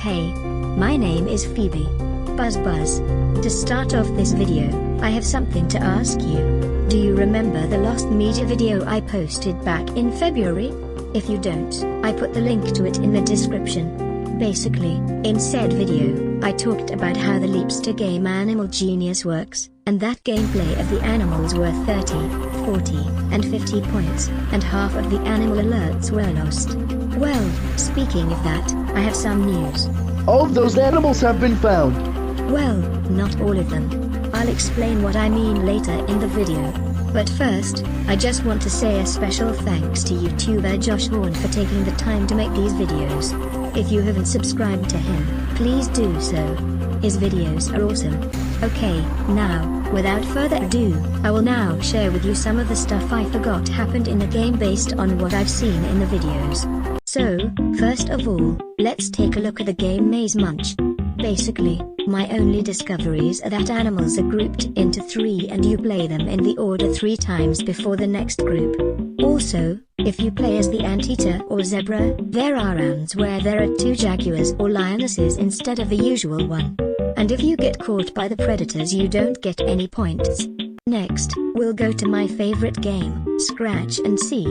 Hey, my name is Phoebe. Buzz Buzz. To start off this video, I have something to ask you. Do you remember the lost media video I posted back in February? If you don't, I put the link to it in the description. Basically, in said video, I talked about how the Leapster game Animal Genius works, and that gameplay of the animals were 30, 40, and 50 points, and half of the animal alerts were lost. Well, speaking of that, I have some news. All of those animals have been found. Well, not all of them. I'll explain what I mean later in the video. But first, I just want to say a special thanks to YouTuber Josh Horn for taking the time to make these videos. If you haven't subscribed to him, please do so. His videos are awesome. Okay, now, without further ado, I will now share with you some of the stuff I forgot happened in the game based on what I've seen in the videos. So, first of all, let's take a look at the game Maze Munch. Basically, my only discoveries are that animals are grouped into 3 and you play them in the order 3 times before the next group. Also, if you play as the anteater or zebra, there are rounds where there are 2 jaguars or lionesses instead of the usual one. And if you get caught by the predators you don't get any points. Next, we'll go to my favorite game, Scratch and See.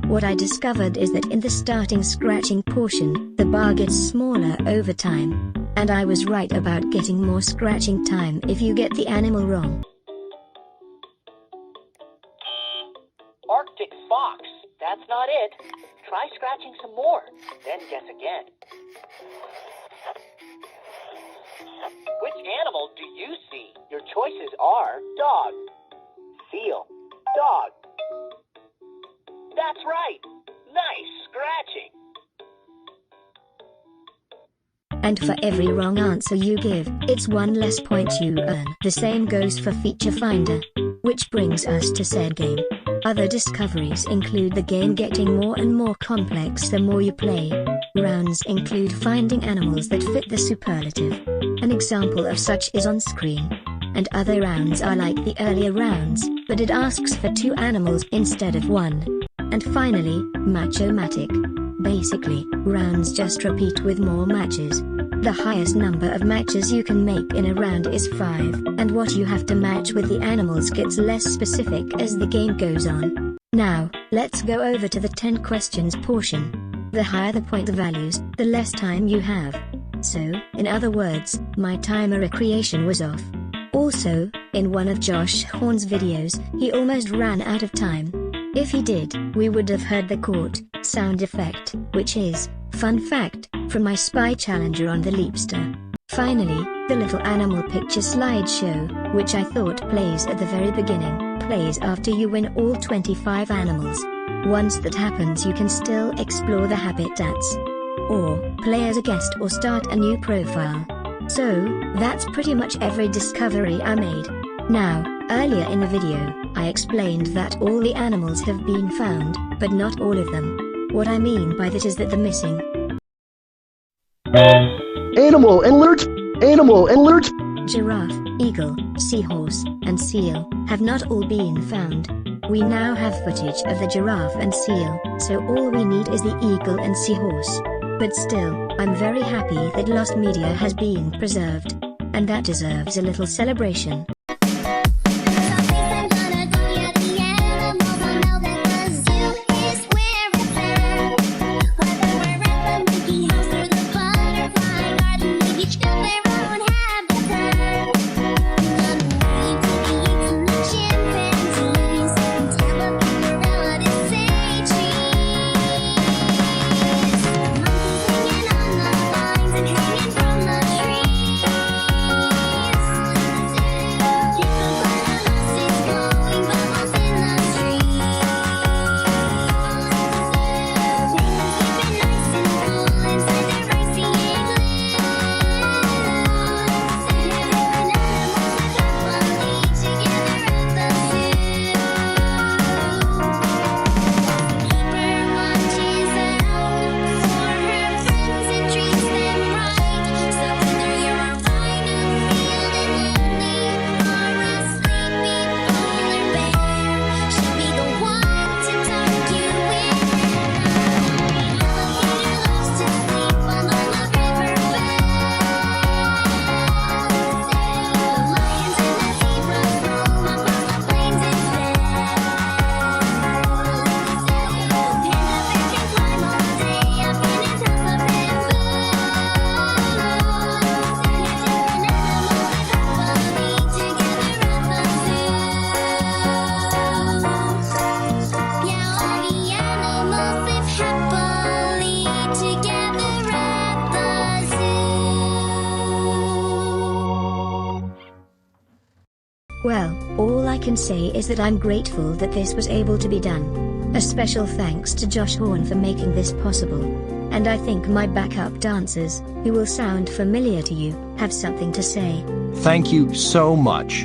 What I discovered is that in the starting scratching portion, the bar gets smaller over time. And I was right about getting more scratching time if you get the animal wrong. Arctic fox, that's not it. Try scratching some more, then guess again. Which animal do you see? Your choices are dog, seal, dog. That's right. Nice scratching. And for every wrong answer you give, it's 1 less point you earn. The same goes for Feature Finder. Which brings us to said game. Other discoveries include the game getting more and more complex the more you play. Rounds include finding animals that fit the superlative. An example of such is on screen. And other rounds are like the earlier rounds, but it asks for 2 animals instead of 1. And finally, Match-O-Matic. Basically, rounds just repeat with more matches. The highest number of matches you can make in a round is 5, and what you have to match with the animals gets less specific as the game goes on. Now, let's go over to the 10 questions portion. The higher the point values, the less time you have. So, in other words, my timer creation was off. Also, in one of Josh Horn's videos, he almost ran out of time. If he did, we would have heard the court sound effect, which is, fun fact, from my spy challenger on the Leapster. Finally, the little animal picture slideshow, which I thought plays at the very beginning, plays after you win all 25 animals. Once that happens you can still explore the habitats, or play as a guest or start a new profile. So, that's pretty much every discovery I made. Now, earlier in the video, I explained that all the animals have been found, but not all of them. What I mean by that is that the missing Animal alert! giraffe, eagle, seahorse, and seal have not all been found. We now have footage of the giraffe and seal, so all we need is the eagle and seahorse. But still, I'm very happy that lost media has been preserved. And that deserves a little celebration. Well, all I can say is that I'm grateful that this was able to be done. A special thanks to Josh Horn for making this possible. And I think my backup dancers, who will sound familiar to you, have something to say. Thank you so much.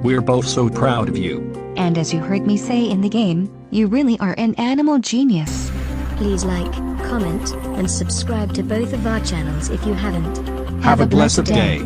We're both so proud of you. And as you heard me say in the game, you really are an animal genius. Please like, comment, and subscribe to both of our channels if you haven't. Have a blessed day.